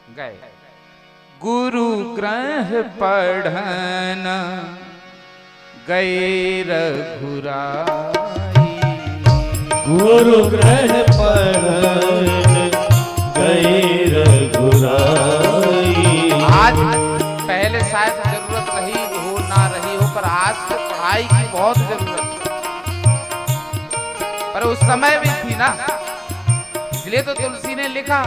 गए। गुरु ग्रह पढ़न गए रघुराई। गुरु ग्रह पढ़न गए रघुराई। आज पहले शायद जरूरत रही हो ना रही हो, पर आज तो पढ़ाई की बहुत जरूरत है। पर उस समय भी थी ना, इसलिए तो तुलसी ने लिखा,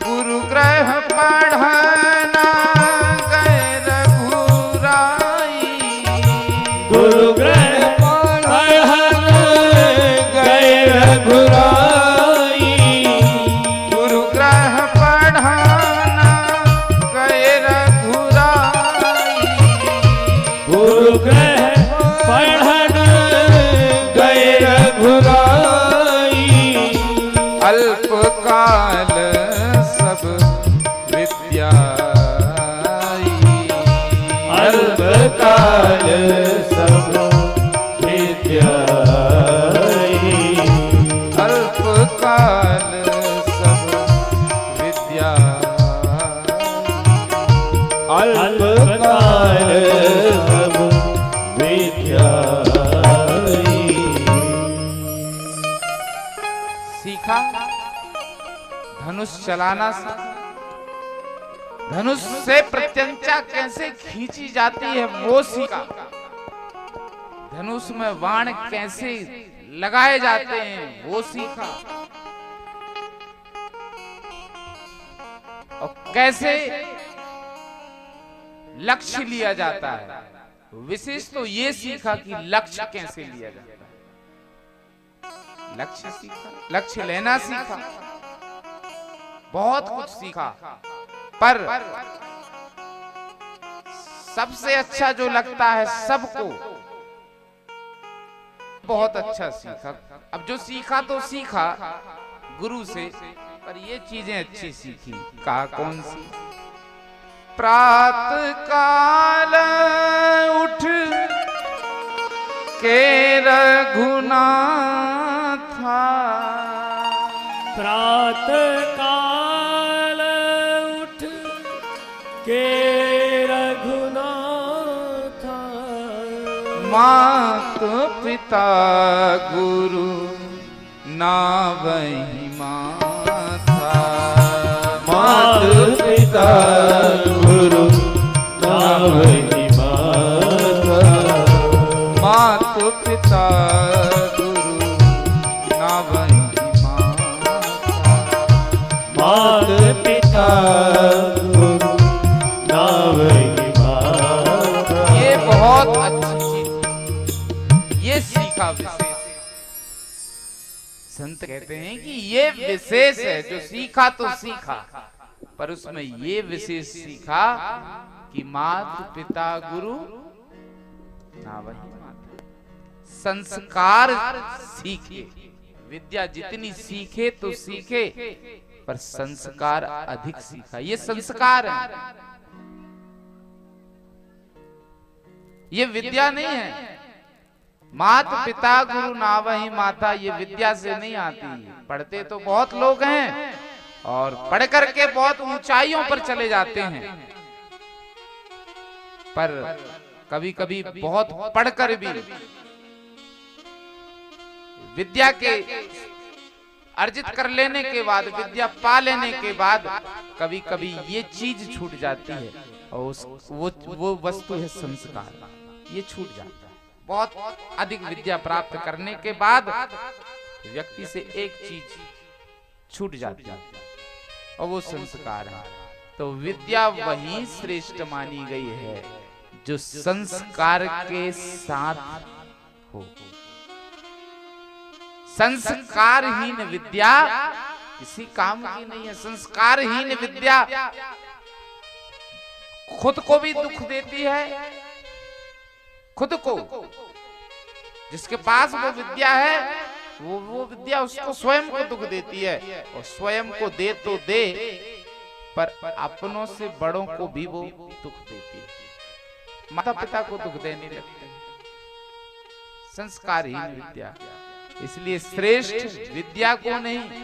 गुरु ग्रह पढ़ना गए रघुराई। गुरु ग्रह पढ़न गए रघुराई। गुरु ग्रह पढ़ना गए रघुराई। गुरु ग्रह पढ़न गए रघुराई। अल्प काल सब विद्याई। अल्प काल सब विद्याई। अल्प काल सब विद्याई। अल्प काल सब विद्याई। सीखा, धनुष चलाना सीखा, धनुष से प्रत्यंचा कैसे खींची जाती है वो सीखा, धनुष में बाण कैसे लगाए जाते हैं वो सीखा, और कैसे लक्ष्य लिया जाता है। विशेष तो ये सीखा कि लक्ष्य कैसे लिया जाता है। लक्ष्य सीखा, लक्ष्य लेना सीखा, बहुत कुछ सीखा। पर सबसे अच्छा जो लगता है सबको, बहुत अच्छा सीखा। अब जो सीखा तो सीखा गुरु से, पर ये चीजें अच्छी सीखी। कहा कौन सी? प्रात काल उठ के रघुनाथा। प्रात काल उठ के रघुनाथा। मात पिता गुरु नावहि माथा। मात पिता गुरु नावहि माथा। मात पिता गुरु नावहि माथा। मात पिता गुरु नावहि माथा। ये बहुत अच्छी चीज, ये सीखा विशेष। संत कहते हैं कि ये विशेष है, जो सीखा तो सीखा, पर उसमें ये विशेष सीखा कि मात पिता गुरु नावहि माता। संस्कार सीखे। विद्या जितनी सीखे तो सीखे, पर संस्कार अधिक सीखा। ये संस्कार है, ये विद्या नहीं है। मात पिता गुरु नावहि माता, ये विद्या से नहीं आती। पढ़ते तो बहुत लोग हैं और पढ़ करके बहुत ऊंचाइयों पर चले जाते हैं, पर कभी कभी बहुत पढ़कर भी विद्या के अर्जित कर लेने के बाद, विद्या पा लेने के बाद कभी कभी ये चीज छूट जाती है, और वो वस्तु है संस्कार। ये छूट जाता है। बहुत अधिक विद्या प्राप्त करने के बाद व्यक्ति से एक चीज छूट जाती है, और वो संस्कार है। तो विद्या वही श्रेष्ठ मानी गई है जो संस्कार के साथ हो। संस्कारहीन विद्या किसी काम की नहीं है। संस्कारहीन विद्या खुद को भी दुख देती है, खुद को, जिसके पास वो विद्या है वो विद्या उसको स्वयं को दुख देती है, और स्वयं को दे तो दे, पर अपनों से बड़ों को भी वो दुख देती है। माता पिता को दुख देने लगते हैं। संस्कारहीन विद्या इसलिए श्रेष्ठ विद्या को नहीं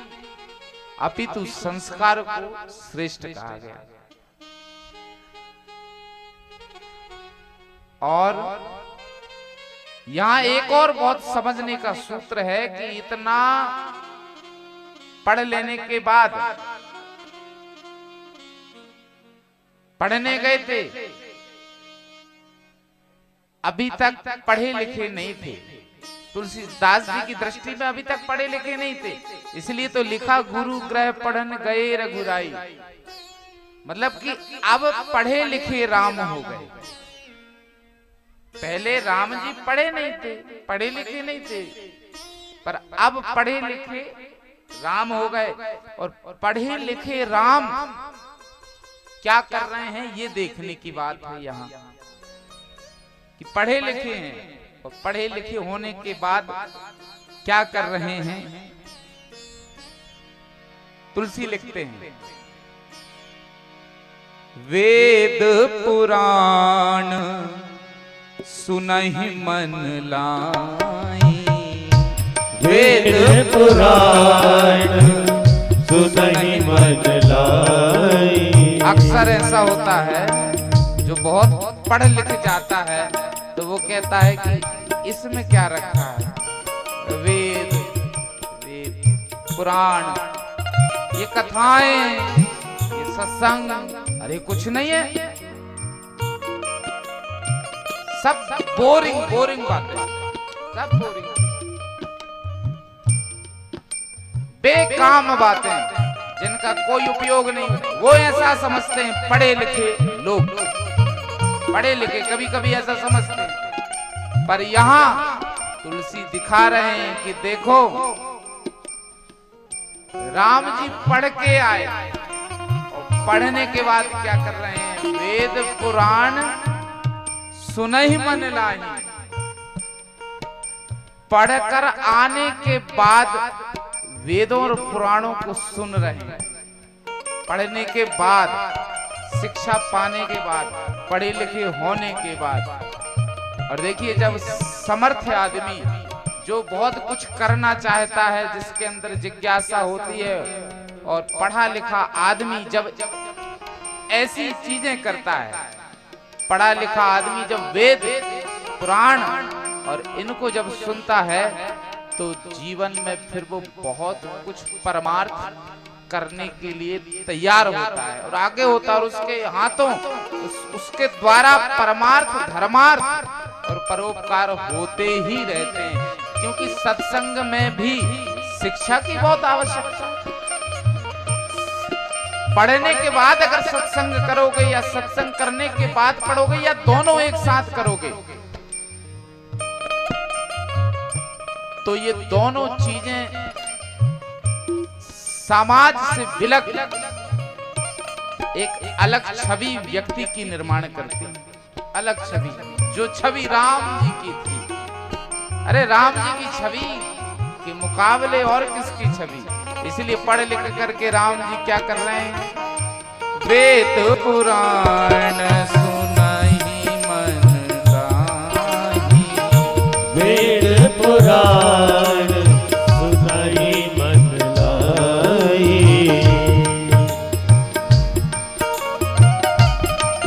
अपितु संस्कार को श्रेष्ठ कहा गया। और यहां एक और बहुत समझने का सूत्र है कि इतना पढ़ लेने के बाद पढ़ने गए थे, अभी तक पढ़े लिखे नहीं थे। तुलसीदास जी की दृष्टि में अभी तक पढ़े लिखे नहीं थे, इसलिए तो लिखा गुरु ग्रह पढ़न गए रघुराई। मतलब कि अब पढ़े लिखे राम हो गए। पहले राम जी पढ़े नहीं थे, पढ़े लिखे नहीं थे, पर अब पढ़े लिखे राम हो गए। और पढ़े लिखे राम क्या कर रहे हैं ये देखने की बात है यहाँ, कि पढ़े लिखे हैं और पढ़े लिखे होने के बाद क्या कर रहे हैं। तुलसी लिखते हैं, वेद पुराण सुनहि मन लाई, वेद पुराण सुनहि मन लाई। अक्सर ऐसा होता है जो बहुत पढ़ लिख जाता है तो वो कहता है कि इसमें क्या रखा है, वेद पुराण, ये कथाएं, ये सत्संग, अरे कुछ नहीं है, सब बोरिंग बातें, सब बोरिंग बेकाम बातें जिनका कोई उपयोग नहीं। वो ऐसा समझते हैं पढ़े लिखे लोग, पढ़े लिखे कभी कभी ऐसा समझते हैं। पर यहाँ तुलसी दिखा रहे हैं कि देखो राम जी पढ़ के आए और पढ़ने के बाद क्या कर रहे हैं, वेद पुराण सुनहि मन लाहि। पढ़कर आने के बाद वेदों और पुराणों को सुन रहे हैं, पढ़ने के बाद, शिक्षा पाने के बाद, पढ़े लिखे होने के बाद। और देखिए जब समर्थ आदमी जो बहुत कुछ करना चाहता है, जिसके अंदर जिज्ञासा होती है, और पढ़ा लिखा आदमी जब ऐसी चीजें करता है, पढ़ा लिखा आदमी जब वेद पुराण और इनको जब सुनता है तो जीवन में फिर वो बहुत कुछ परमार्थ करने के लिए तैयार होता है और आगे होता है, और उसके हाथों उसके द्वारा परमार्थ, धर्मार्थ और परोपकार होते ही रहते हैं। क्योंकि सत्संग में भी शिक्षा की बहुत आवश्यकता है। पढ़ने के बाद अगर सत्संग करोगे या सत्संग करने के बाद पढ़ोगे या दोनों एक साथ करोगे तो ये दोनों चीजें समाज से विलग एक अलग छवि व्यक्ति की निर्माण करती है। अलग छवि, जो छवि राम जी की थी, अरे राम जी की छवि के मुकाबले और किसकी छवि। इसलिए पढ़ लिख करके राम जी क्या कर रहे हैं, वेद पुराण सुनहि मन लाहि, वेद पुराण सुनहि मन लाहि।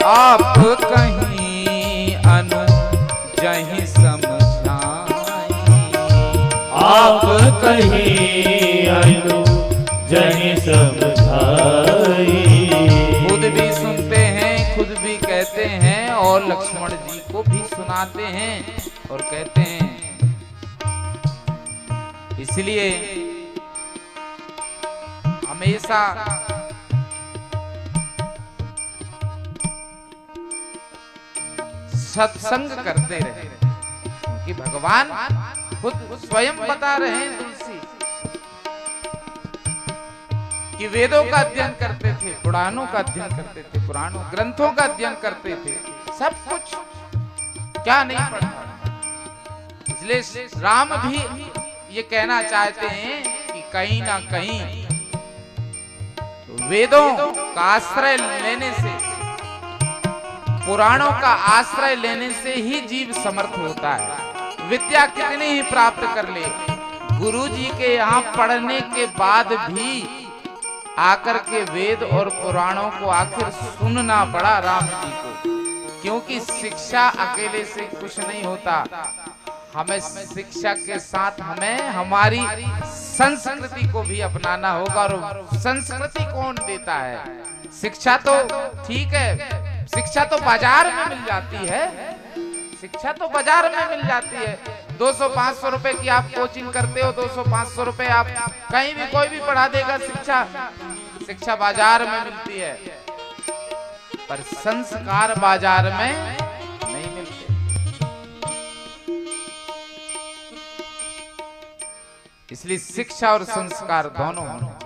आप कहीं अनु जहि समझाई, आप कहीं अनु जहि समझाई। खुद भी सुनते हैं, खुद भी कहते हैं और लक्ष्मण जी को भी सुनाते हैं और कहते हैं। इसलिए हमेशा सत्संग करते रहे, क्योंकि भगवान खुद स्वयं बता रहे हैं तुलसी कि वेदों का अध्ययन करते थे, पुराणों का अध्ययन करते थे, पुराणों ग्रंथों का अध्ययन करते थे, सब कुछ क्या नहीं पढ़ा। इसलिए राम भी ये कहना चाहते हैं कि कहीं ना कहीं वेदों का आश्रय लेने से, पुराणों का आश्रय लेने से ही जीव समर्थ होता है। विद्या कितनी ही प्राप्त कर ले, गुरुजी के यहाँ पढ़ने के बाद भी आकर के वेद और पुराणों को आखिर सुनना पड़ा राम जी को, क्योंकि शिक्षा अकेले से कुछ नहीं होता। हमें शिक्षा के साथ हमें हमारी संस्कृति को भी अपनाना होगा। और संस्कृति कौन देता है? शिक्षा तो ठीक है, शिक्षा तो बाजार में मिल जाती है, शिक्षा तो बाजार में मिल जाती है। 200-500 रुपए की आप कोचिंग करते हो, 200-500 रुपए आप कहीं भी कोई भी पढ़ा देगा। शिक्षा बाजार में मिलती है, पर संस्कार बाजार में नहीं मिलते। इसलिए शिक्षा और संस्कार दोनों होने